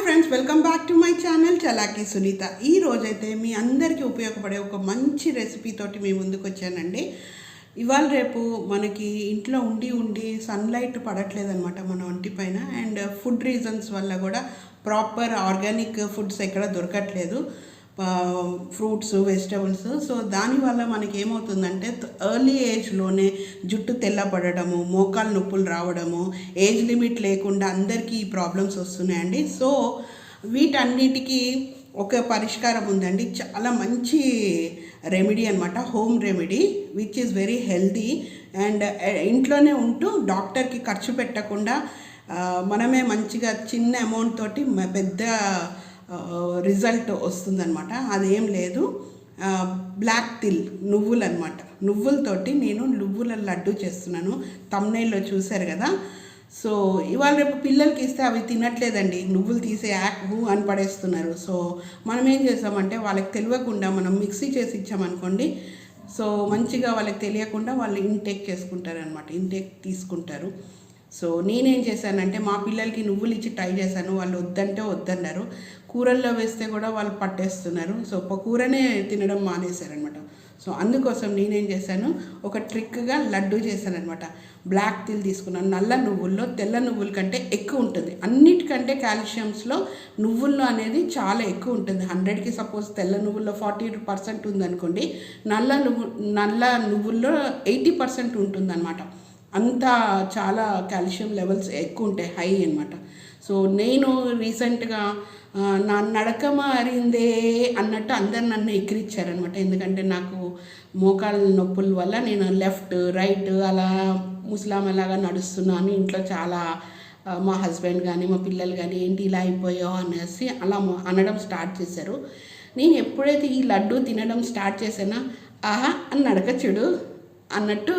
Friends, welcome back to my channel Chalaki Sunitha. ఈ రోజైతే మీ అందరికీ ఉపయోగపడే ఒక మంచి రెసిపీతోటి మీ ముందుకు వచ్చానండి. ఇవాళ రేపు మనకి ఇంట్లో ఉండి సన్లైట్ పడట్లేదనమాట మన ఒంటి పైన. అండ్ ఫుడ్ రీజన్స్ వల్ల కూడా ప్రాపర్ ఆర్గానిక్ ఫుడ్స్ ఎక్కడ దొరకట్లేదు, ఫ్రూట్స్, వెజిటబుల్స్. సో దానివల్ల మనకి ఏమవుతుందంటే ఎర్లీ ఏజ్లోనే జుట్టు తెల్లబడము, మోకాలు నొప్పులు రావడము, ఏజ్ లిమిట్ లేకుండా అందరికీ ఈ ప్రాబ్లమ్స్ వస్తున్నాయండి. సో వీటన్నిటికీ ఒక పరిష్కారం ఉందండి, చాలా మంచి రెమెడీ అనమాట, home remedy which is very healthy. And ఇంట్లోనే ఉంటూ డాక్టర్కి ఖర్చు పెట్టకుండా మనమే మంచిగా చిన్న అమౌంట్ తోటి పెద్ద రిజల్ట్ వస్తుందన్నమాట. అదేం లేదు, బ్లాక్ తిల్ నువ్వులు అనమాట. నువ్వులతోటి నేను నువ్వుల లడ్డు చేస్తున్నాను, తమ్నైల్లో చూశారు కదా. సో ఇవాళ రేపు పిల్లలకి ఇస్తే అవి తినట్లేదండి, నువ్వులు తీసే యాక్కు అని పడేస్తున్నారు. సో మనం ఏం చేస్తామంటే వాళ్ళకి తెలియకుండా మనం మిక్సీ చేసి ఇచ్చామనుకోండి, సో మంచిగా వాళ్ళకి తెలియకుండా వాళ్ళు ఇంటేక్ చేసుకుంటారు అనమాట, ఇంటేక్ తీసుకుంటారు. సో నేనేం చేశానంటే మా పిల్లలకి నువ్వులు ఇచ్చి ట్రై చేశాను, వాళ్ళు వద్దంటే వద్దన్నారు. కూరల్లో వేస్తే కూడా వాళ్ళు పట్టేస్తున్నారు. సో కూరనే తినడం మానేశారనమాట. సో అందుకోసం నేనేం చేశాను, ఒక ట్రిక్గా లడ్డు చేశాను అనమాట. బ్లాక్ తిల్ తీసుకున్నాను. నల్ల నువ్వుల్లో తెల్ల నువ్వుల కంటే ఎక్కువ ఉంటుంది, అన్నిటికంటే కాల్షియమ్స్లో నువ్వుల్లో అనేది చాలా ఎక్కువ ఉంటుంది. 100కి సపోజ్ తెల్ల నువ్వుల్లో 40% ఉందనుకోండి, నల్ల నువ్వుల్లో 80% ఉంటుందన్నమాట. అంతా చాలా కాల్షియం లెవెల్స్ ఎక్కువ ఉంటాయి, హై అనమాట. సో నేను రీసెంట్గా నా నడక మారిందే అన్నట్టు అందరు నన్ను ఎక్కిరిచ్చారనమాట. ఎందుకంటే నాకు మోకాళ్ళ నొప్పుల వల్ల నేను లెఫ్ట్ రైట్ అలా ముసలామలాగా నడుస్తున్నాను. ఇంట్లో చాలా మా హస్బెండ్ కానీ మా పిల్లలు కానీ ఏంటి ఇలా అయిపోయావు అనేసి అలా అనడం స్టార్ట్ చేశారు. నేను ఎప్పుడైతే ఈ లడ్డు తినడం స్టార్ట్ చేశానో ఆహా అని నడక చూడు అన్నట్టు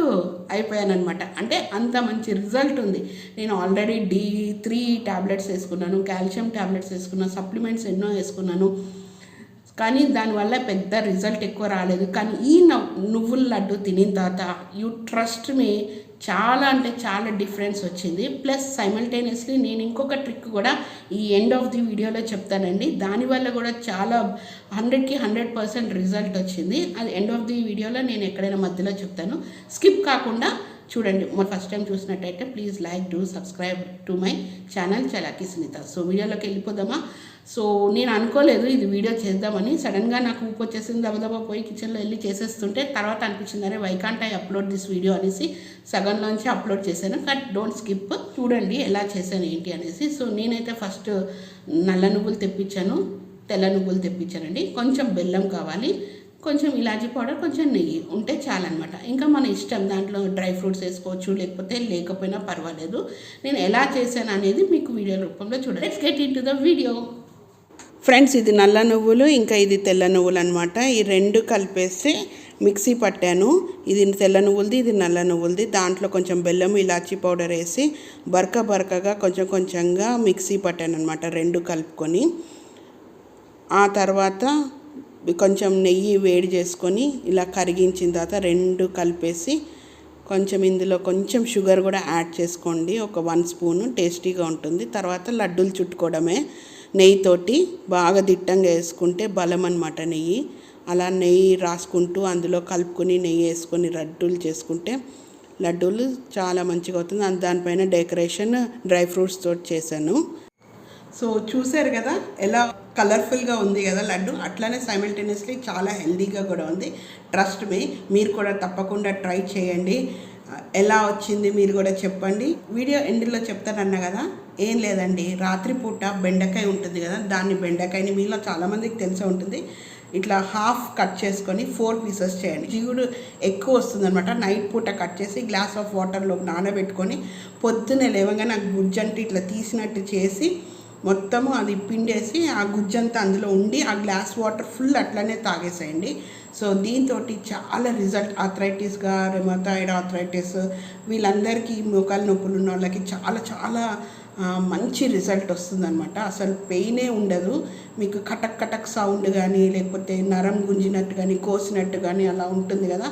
అయిపోయానమాట. అంటే అంత మంచి రిజల్ట్ ఉంది. నేను ఆల్రెడీ D3 ట్యాబ్లెట్స్ వేసుకున్నాను, కాల్షియం ట్యాబ్లెట్స్ వేసుకున్నాను, సప్లిమెంట్స్ ఎన్నో వేసుకున్నాను, కానీ దానివల్ల పెద్ద రిజల్ట్ ఎక్కువ రాలేదు. కానీ ఈ నువ్వుల లడ్డు తినిన తర్వాత యూ ట్రస్ట్ మీ, చాలా అంటే చాలా డిఫరెన్స్ వచ్చింది. ప్లస్ సైమల్టేనియస్లీ నేను ఇంకొక ట్రిక్ కూడా ఈ ఎండ్ ఆఫ్ ది వీడియోలో చెప్తానండి. దానివల్ల కూడా చాలా 100కి 100% రిజల్ట్ వచ్చింది. అది ఎండ్ ఆఫ్ ది వీడియోలో నేను ఎక్కడైనా మధ్యలో చెప్తాను, స్కిప్ కాకుండా చూడండి. మరి ఫస్ట్ టైం చూసినట్టయితే please like, do subscribe to my channel Chalaki Sunitha. So వీడియోలోకి వెళ్ళిపోదామా. సో నేను అనుకోలేదు ఇది వీడియో చేద్దామని, సడన్గా నాకు ఊపు వచ్చేసింది. దబదబా పోయి కిచెన్లో వెళ్ళి చేసేస్తుంటే తర్వాత అనిపించింది, అరే why can't I upload this video అనేసి సగంలోంచి అప్లోడ్ చేశాను. బట్ డోంట్ స్కిప్, చూడండి ఎలా చేశాను ఏంటి అనేసి. సో నేనైతే ఫస్ట్ నల్ల నువ్వులు తెప్పించాను, తెల్ల నువ్వులు తెప్పించానండి. కొంచెం బెల్లం కావాలి, కొంచెం ఇలాచీ పౌడర్, కొంచెం నెయ్యి ఉంటే చాలన్నమాట. ఇంకా మన ఇష్టం, దాంట్లో డ్రై ఫ్రూట్స్ వేసుకోవచ్చు, లేకపోయినా పర్వాలేదు. నేను ఎలా చేశాను అనేది మీకు వీడియో రూపంలో చూడండి. Let's get into the video. Friends, ఇది నల్ల నువ్వులు, ఇంకా ఇది తెల్ల నువ్వులు అనమాట. ఈ రెండు కలిపేసి మిక్సీ పట్టాను. ఇది తెల్ల నువ్వులది, ఇది నల్ల నువ్వులది. దాంట్లో కొంచెం బెల్లం, ఇలాచీ పౌడర్ వేసి బరకగా కొంచెంగా మిక్సీ పట్టాను అనమాట, రెండు కలుపుకొని. ఆ తర్వాత కొంచెం నెయ్యి వేడి చేసుకొని ఇలా కరిగించిన తర్వాత రెండు కలిపేసి కొంచెం ఇందులో కొంచెం షుగర్ కూడా యాడ్ చేసుకోండి, ఒక 1 స్పూను, టేస్టీగా ఉంటుంది. తర్వాత లడ్డూలు చుట్టుకోవడమే నెయ్యితోటి, బాగా దిట్టంగా వేసుకుంటే బలం అనమాట నెయ్యి. అలా నెయ్యి రాసుకుంటూ అందులో కలుపుకొని నెయ్యి వేసుకొని లడ్డూలు చేసుకుంటే లడ్డూలు చాలా మంచిగా అవుతుంది. దానిపైన డెకరేషన్ డ్రై ఫ్రూట్స్ తోటి చేశాను. సో చూసారు కదా ఎలా కలర్ఫుల్గా ఉంది కదా లడ్డు. అట్లానే సైమల్టేనియస్లీ చాలా హెల్దీగా కూడా ఉంది. ట్రస్ట్ మీ, మీరు కూడా తప్పకుండా ట్రై చేయండి. ఎలా వచ్చింది మీరు కూడా చెప్పండి. వీడియో ఎండ్లో చెప్తానన్నా కదా, ఏం లేదండి, రాత్రిపూట బెండకాయ ఉంటుంది కదా, బెండకాయని మీలో చాలామందికి తెలిసే ఉంటుంది, ఇట్లా హాఫ్ కట్ చేసుకొని 4 పీసెస్ చేయండి. జిగుడు ఎక్కువ వస్తుందన్నమాట. నైట్ పూట కట్ చేసి గ్లాస్ ఆఫ్ వాటర్లో నానబెట్టుకొని పొద్దున్నే లేవగానే ఆ గుజ్జంటే ఇట్లా తీసినట్టు చేసి మొత్తము అది పిండేసి ఆ గుజ్జంతా అందులో ఉండి ఆ గ్లాస్ వాటర్ ఫుల్ అట్లనే తాగేసేయండి. సో దీంతో చాలా రిజల్ట్, ఆర్థరైటిస్గా, రెమటాయిడ్ ఆర్థరైటిస్ వీళ్ళందరికీ, మోకాలు నొప్పులు ఉన్న వాళ్ళకి చాలా మంచి రిజల్ట్ వస్తుందన్నమాట. అసలు పెయినే ఉండదు మీకు. కటక్ సౌండ్ కానీ, లేకపోతే నరం గుంజినట్టు కానీ, కోసినట్టు కానీ అలా ఉంటుంది కదా,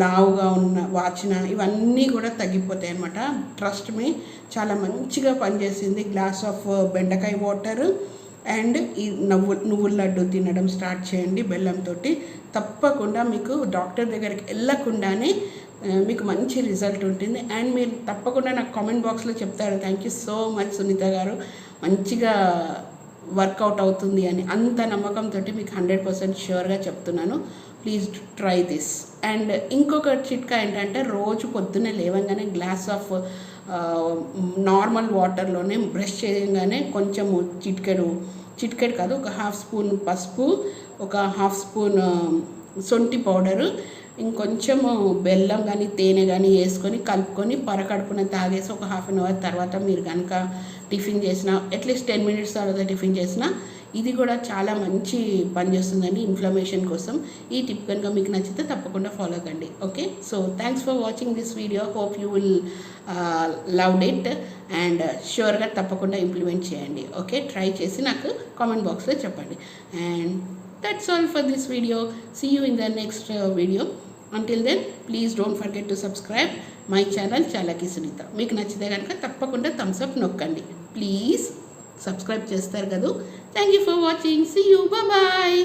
లావుగా ఉన్న వాచిన, ఇవన్నీ కూడా తగ్గిపోతాయి అన్నమాట. ట్రస్ట్ మీ, చాలా మంచిగా పనిచేసింది. గ్లాస్ ఆఫ్ బెండకాయ వాటర్ అండ్ ఈ నువ్వుల లడ్డు తినడం స్టార్ట్ చేయండి బెల్లంతో. తప్పకుండా మీకు డాక్టర్ దగ్గరికి వెళ్ళకుండానే మీకు మంచి రిజల్ట్ ఉంటుంది. అండ్ మీరు తప్పకుండా నాకు కామెంట్ బాక్స్లో చెప్తారు, thank you so much Sunitha గారు, మంచిగా వర్కౌట్ అవుతుంది అని. అంత నమ్మకంతో మీకు 100% ష్యూర్గా చెప్తున్నాను. Please try this. అండ్ ఇంకొక చిట్కా ఏంటంటే, రోజు పొద్దున్నే లేవగానే గ్లాస్ ఆఫ్ నార్మల్ వాటర్లోనే బ్రష్ చేయగానే కొంచెము చిటికెడు కాదు, ఒక 1/2 స్పూన్ పసుపు, ఒక 1/2 స్పూన్ సొంటి పౌడరు, ఇంకొంచెము బెల్లం కానీ తేనె కానీ వేసుకొని కలుపుకొని పరకడుపున తాగేసి ఒక 1/2 అవర్ తర్వాత మీరు కనుక టిఫిన్ చేసినా, అట్లీస్ట్ 10 మినిట్స్ తర్వాత టిఫిన్ చేసినా, ఇది కూడా చాలా మంచి పనిచేస్తుందండి ఇన్ఫ్లమేషన్ కోసం. ఈ టిప్ కనుక మీకు నచ్చితే తప్పకుండా ఫాలో కండి. Okay, so thanks for watching this video. Hope you will love it and ష్యూర్గా తప్పకుండా ఇంప్లిమెంట్ చేయండి. ఓకే, ట్రై చేసి నాకు కామెంట్ బాక్స్లో చెప్పండి. And that's all for this video. See you in the next video. Until then, please don't forget to subscribe my channel Chalaki Sunita. మీకు నచ్చితే కనుక తప్పకుండా థమ్స్ అప్ నొక్కండి. ప్లీజ్ సబ్స్క్రైబ్ చేస్తారు కదా. Thank you for watching. See you. Bye.